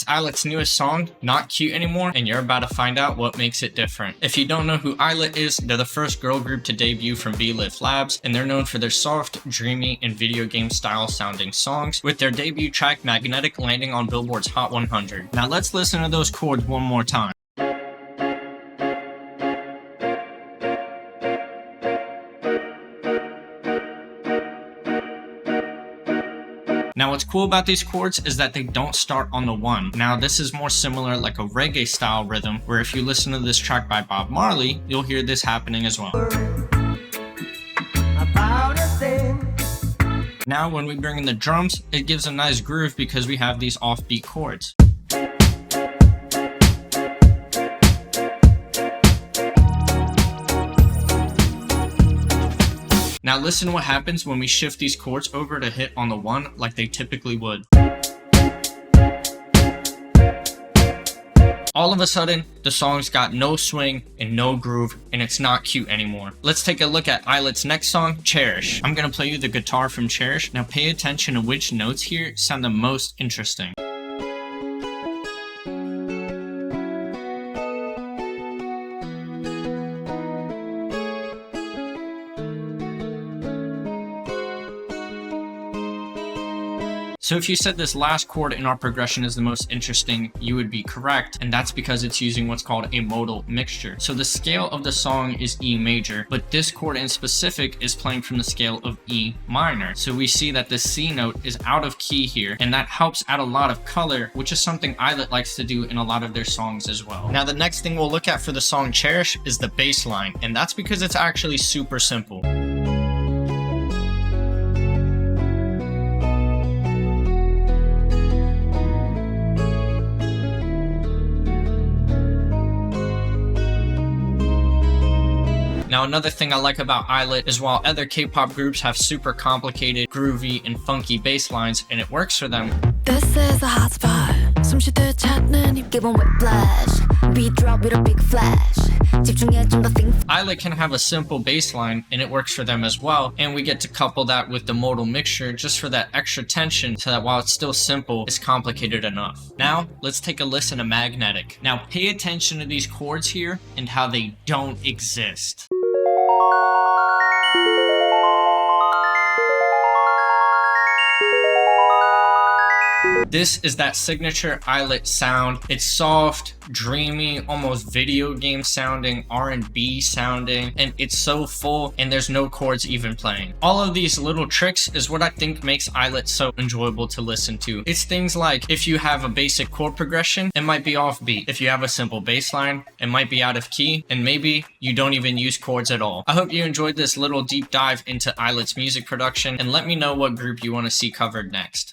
That's ILLIT's newest song, Not Cute Anymore, and you're about to find out what makes it different. If you don't know who ILLIT is, they're the first girl group to debut from ILLIT Labs, and they're known for their soft, dreamy, and video game style sounding songs, with their debut track Magnetic landing on Billboard's Hot 100. Now let's listen to those chords one more time. Now what's cool about these chords is that they don't start on the 1. Now this is more similar like a reggae style rhythm, where if you listen to this track by Bob Marley, you'll hear this happening as well. Now when we bring in the drums, it gives a nice groove because we have these offbeat chords. Now listen to what happens when we shift these chords over to hit on the 1 like they typically would. All of a sudden, the song's got no swing and no groove, and it's not cute anymore. Let's take a look at ILLIT's next song, Cherish. I'm gonna play you the guitar from Cherish. Now pay attention to which notes here sound the most interesting. So if you said this last chord in our progression is the most interesting, you would be correct, and that's because it's using what's called a modal mixture. So the scale of the song is E major, but this chord in specific is playing from the scale of E minor. So we see that the C note is out of key here, and that helps add a lot of color, which is something ILLIT likes to do in a lot of their songs as well. Now the next thing we'll look at for the song Cherish is the bass line, and that's because it's actually super simple. Now another thing I like about ILLIT is while other K-pop groups have super complicated, groovy, and funky bass lines, and it works for them, this is a hot spot. 숨쉴 찾는 입 give 'em whiplash. Beat drop with a big flash. 집중해 좀 더 think. ILLIT can have a simple bass line, and it works for them as well, and we get to couple that with the modal mixture just for that extra tension so that while it's still simple, it's complicated enough. Now, let's take a listen to Magnetic. Now pay attention to these chords here and how they don't exist. This is that signature ILLIT sound. It's soft, dreamy, almost video game sounding, R&B sounding, and it's so full and there's no chords even playing. All of these little tricks is what I think makes ILLIT so enjoyable to listen to. It's things like if you have a basic chord progression, it might be offbeat. If you have a simple bass line, it might be out of key, and maybe you don't even use chords at all. I hope you enjoyed this little deep dive into ILLIT's music production, and let me know what group you want to see covered next.